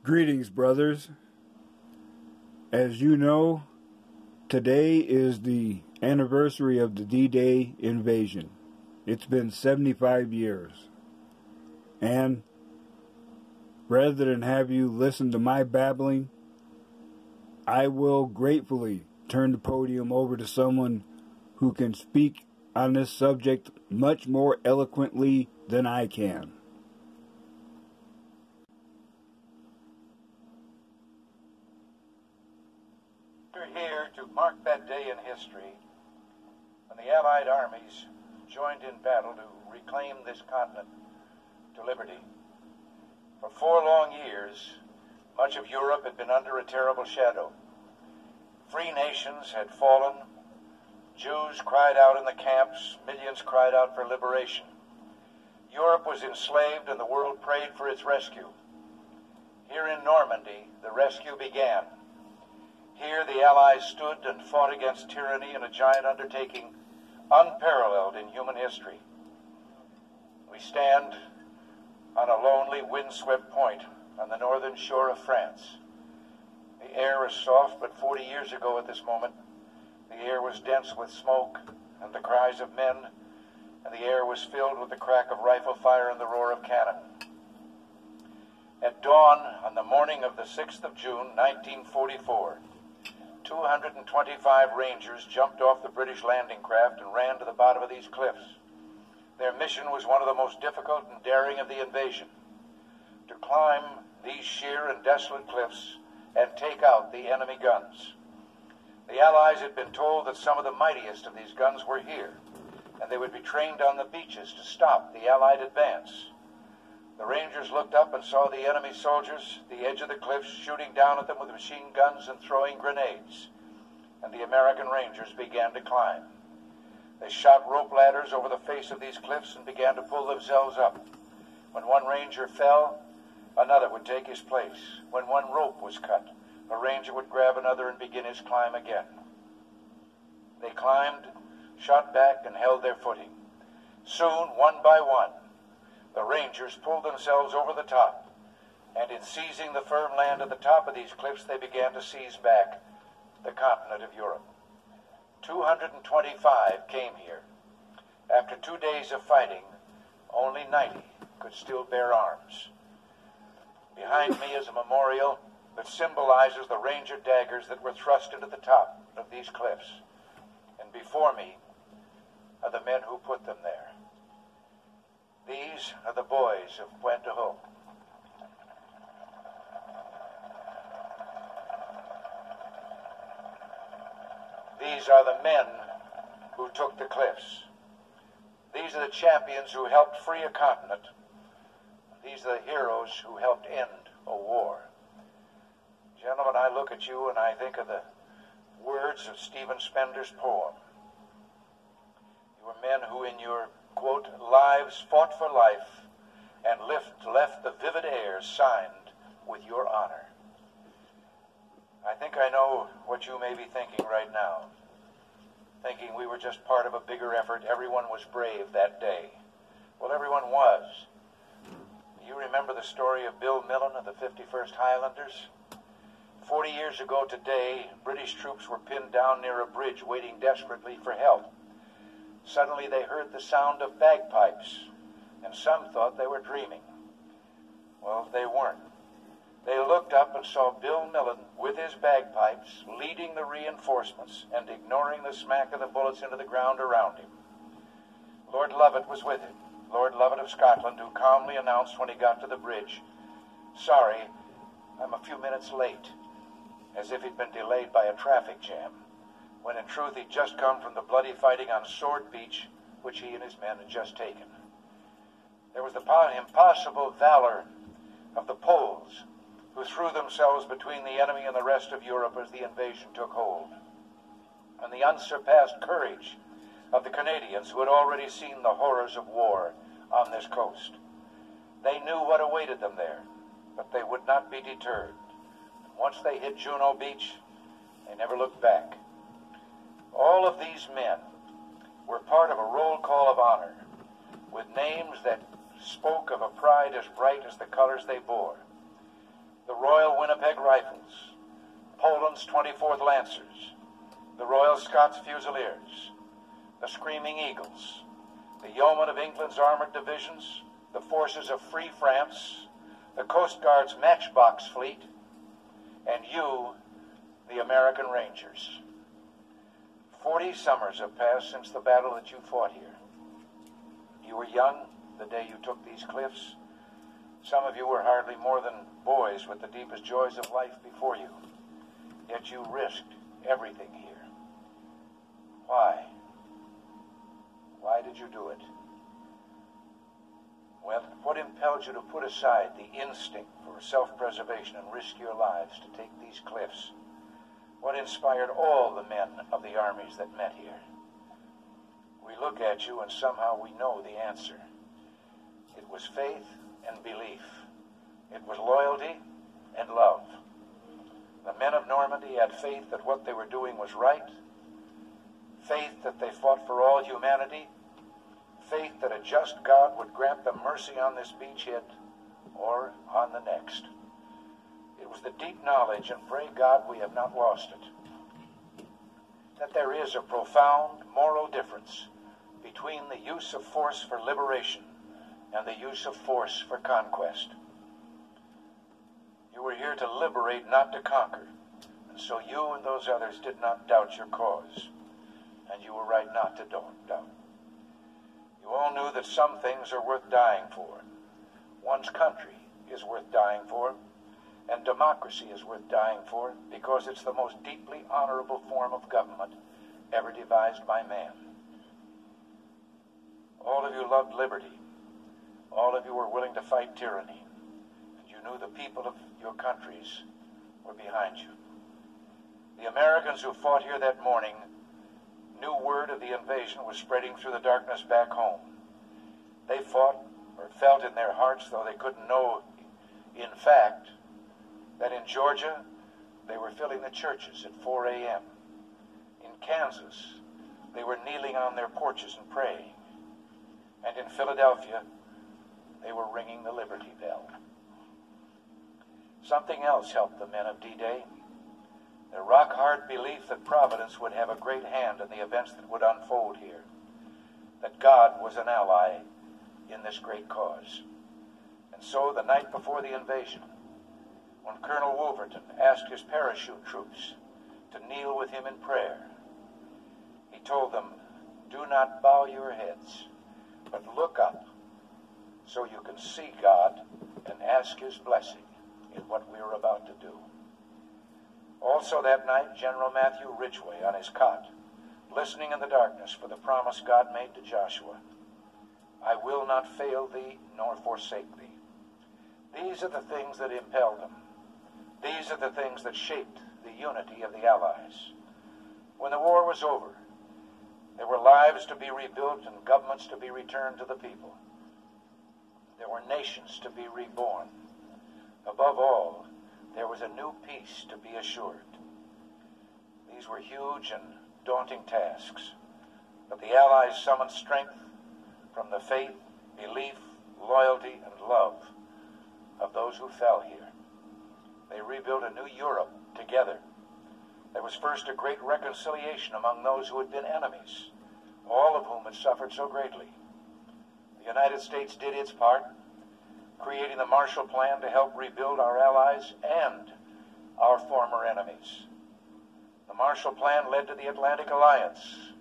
Greetings, brothers. As you know, today is the anniversary of the D-Day invasion. It's been 75 years. And rather than have you listen to my babbling, I will gratefully turn the podium over to someone who can speak on this subject much more eloquently than I can. We're here to mark that day in history when the Allied armies joined in battle to reclaim this continent to liberty. For 4 long years, much of Europe had been under a terrible shadow. Free nations had fallen. Jews cried out in the camps. Millions cried out for liberation. Europe was enslaved and the world prayed for its rescue. Here in Normandy, the rescue began. Here the Allies stood and fought against tyranny in a giant undertaking unparalleled in human history. We stand on a lonely, windswept point on the northern shore of France. The air is soft, but 40 years ago at this moment, the air was dense with smoke and the cries of men, and the air was filled with the crack of rifle fire and the roar of cannon. At dawn on the morning of the 6th of June, 1944, 225 Rangers jumped off the British landing craft and ran to the bottom of these cliffs. Their mission was one of the most difficult and daring of the invasion: to climb these sheer and desolate cliffs and take out the enemy guns. The Allies had been told that some of the mightiest of these guns were here, and they would be trained on the beaches to stop the Allied advance. The Rangers looked up and saw the enemy soldiers at the edge of the cliffs shooting down at them with machine guns and throwing grenades, and the American Rangers began to climb. They shot rope ladders over the face of these cliffs and began to pull themselves up. When one Ranger fell, another would take his place. When one rope was cut, a Ranger would grab another and begin his climb again. They climbed, shot back, and held their footing. Soon, one by one, the Rangers pulled themselves over the top, and in seizing the firm land at the top of these cliffs, they began to seize back the continent of Europe. 225 came here. After 2 days of fighting, only 90 could still bear arms. Behind me is a memorial that symbolizes the Ranger daggers that were thrust into the top of these cliffs. And before me are the men who put them there. These are the boys of Pointe du Hoc. These are the men who took the cliffs. These are the champions who helped free a continent. These are the heroes who helped end a war. Gentlemen, I look at you and I think of the words of Stephen Spender's poem. You were men who in your, quote, lives fought for life and left the vivid air signed with your honor. I think I know what you may be thinking right now. Thinking we were just part of a bigger effort. Everyone was brave that day. Well, everyone was. You remember the story of Bill Millen of the 51st Highlanders? 40 years ago today, British troops were pinned down near a bridge waiting desperately for help. Suddenly they heard the sound of bagpipes, and some thought they were dreaming. Well, they weren't. They looked up and saw Bill Millen with his bagpipes leading the reinforcements and ignoring the smack of the bullets into the ground around him. Lord Lovat was with him, Lord Lovat of Scotland, who calmly announced when he got to the bridge, "Sorry, I'm a few minutes late," as if he'd been delayed by a traffic jam, when in truth he'd just come from the bloody fighting on Sword Beach, which he and his men had just taken. There was the impossible valor of the Poles, who threw themselves between the enemy and the rest of Europe as the invasion took hold, and the unsurpassed courage of the Canadians, who had already seen the horrors of war on this coast. They knew what awaited them there, but they would not be deterred. Once they hit Juno Beach, they never looked back. All of these men were part of a roll call of honor, with names that spoke of a pride as bright as the colors they bore. the Royal Winnipeg Rifles, Poland's 24th Lancers, the Royal Scots Fusiliers, the Screaming Eagles, the Yeomen of England's armored divisions, the forces of Free France, the Coast Guard's Matchbox Fleet, and you, the American Rangers. 40 summers have passed since the battle that you fought here. You were young the day you took these cliffs. Some of you were hardly more than boys with the deepest joys of life before you. Yet you risked everything here. Why? Why did you do it? Well, what impelled you to put aside the instinct for self-preservation and risk your lives to take these cliffs? What inspired all the men of the armies that met here? We look at you and somehow we know the answer. It was faith and belief. It was loyalty and love. The men of Normandy had faith that what they were doing was right, faith that they fought for all humanity, faith that a just God would grant them mercy on this beachhead or on the next. It was the deep knowledge, and pray God we have not lost it, that there is a profound moral difference between the use of force for liberation and the use of force for conquest. You were here to liberate, not to conquer, and so you and those others did not doubt your cause, and you were right not to doubt. You all knew that some things are worth dying for. One's country is worth dying for, and democracy is worth dying for, because it's the most deeply honorable form of government ever devised by man. All of you loved liberty. All of you were willing to fight tyranny. And you knew the people of your countries were behind you. The Americans who fought here that morning knew word of the invasion was spreading through the darkness back home. They fought, or felt in their hearts, though they couldn't know in fact, that in Georgia they were filling the churches at 4 a.m. In Kansas, they were kneeling on their porches and praying. And in Philadelphia, they were ringing the Liberty Bell. Something else helped the men of D-Day. Their rock-hard belief that Providence would have a great hand in the events that would unfold here. That God was an ally in this great cause. And so, the night before the invasion, when Colonel Wolverton asked his parachute troops to kneel with him in prayer, he told them, "Do not bow your heads, but look up so you can see God and ask his blessing in what we are about to do." Also that night, General Matthew Ridgway on his cot, listening in the darkness for the promise God made to Joshua, "I will not fail thee nor forsake thee." These are the things that impelled them. These are the things that shaped the unity of the Allies. When the war was over, there were lives to be rebuilt and governments to be returned to the people. There were nations to be reborn. Above all, there was a new peace to be assured. These were huge and daunting tasks, but the Allies summoned strength from the faith, belief, loyalty, and love of those who fell here. They rebuilt a new Europe together. There was first a great reconciliation among those who had been enemies, all of whom had suffered so greatly. The United States did its part, creating the Marshall Plan to help rebuild our allies and our former enemies. The Marshall Plan led to the Atlantic Alliance,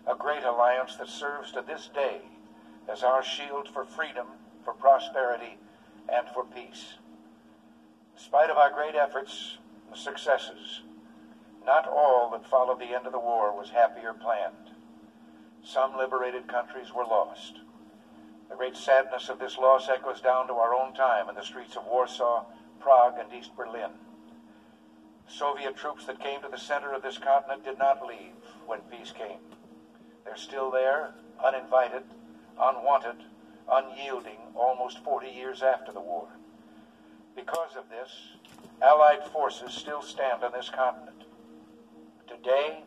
a great alliance that serves to this day as our shield for freedom, for prosperity, and for peace. In spite of our great efforts and successes, not all that followed the end of the war was happy or planned. Some liberated countries were lost. The great sadness of this loss echoes down to our own time in the streets of Warsaw, Prague, and East Berlin. Soviet troops that came to the center of this continent did not leave when peace came. They're still there, uninvited, unwanted, unyielding, almost 40 years after the war. Because of this, Allied forces still stand on this continent. Today,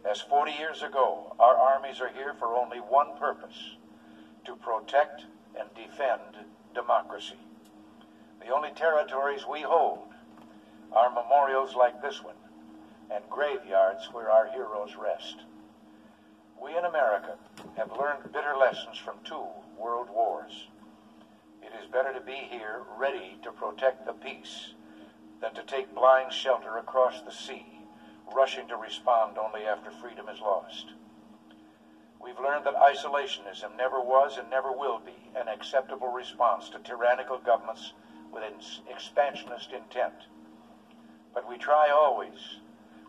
as 40 years ago, our armies are here for only one purpose: to protect and defend democracy. The The only territories we hold are memorials like this one and graveyards where our heroes rest. We in America have learned bitter lessons from 2 world wars. It is better to be here ready to protect the peace than to take blind shelter across the sea, rushing to respond only after freedom is lost. We've learned that isolationism never was and never will be an acceptable response to tyrannical governments with an expansionist intent. But we try always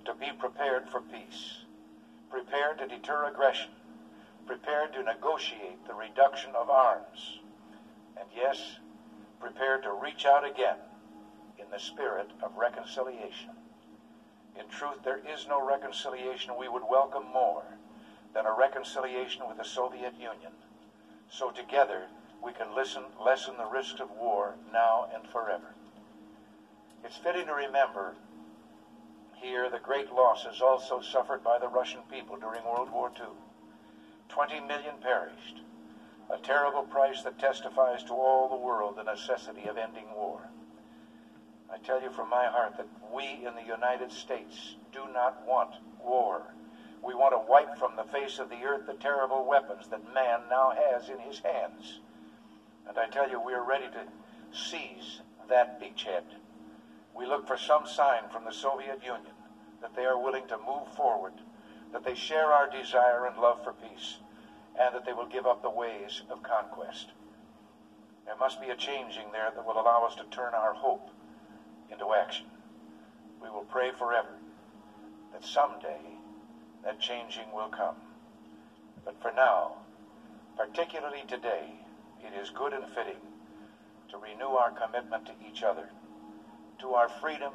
to be prepared for peace, prepared to deter aggression, prepared to negotiate the reduction of arms, and yes, prepared to reach out again in the spirit of reconciliation. In truth, there is no reconciliation we would welcome more than a reconciliation with the Soviet Union. So together we can lessen the risks of war now and forever. It's fitting to remember here the great losses also suffered by the Russian people during World War II. 20 million perished, a terrible price that testifies to all the world the necessity of ending war. I tell you from my heart that we in the United States do not want war. We want to wipe from the face of the earth the terrible weapons that man now has in his hands. And I tell you, we are ready to seize that beachhead. We look for some sign from the Soviet Union that they are willing to move forward, that they share our desire and love for peace, and that they will give up the ways of conquest. There must be a changing there that will allow us to turn our hope into action. We will pray forever that someday that changing will come. But for now, particularly today, it is good and fitting to renew our commitment to each other, to our freedom,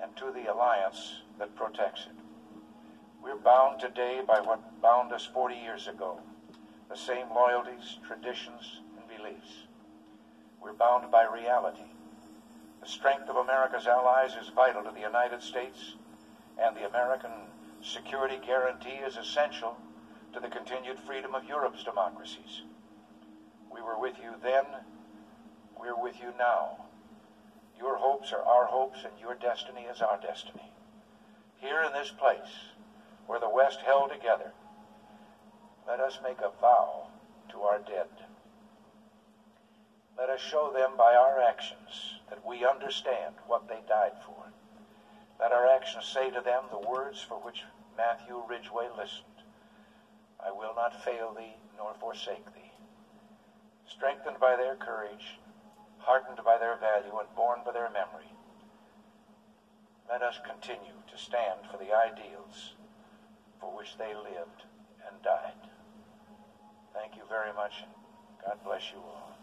and to the alliance that protects it. We're bound today by what bound us 40 years ago, the same loyalties, traditions, and beliefs. We're bound by reality. The strength of America's allies is vital to the United States, and the American security guarantee is essential to the continued freedom of Europe's democracies. We were with you then, we're with you now. Your hopes are our hopes, and your destiny is our destiny. Here in this place, where the West held together, let us make a vow to our dead. Let us show them by our actions that we understand what they died for. Let our actions say to them the words for which Matthew Ridgway listened. I will not fail thee nor forsake thee. Strengthened by their courage, heartened by their value, and borne by their memory, let us continue to stand for the ideals for which they lived and died. Thank you very much, and God bless you all.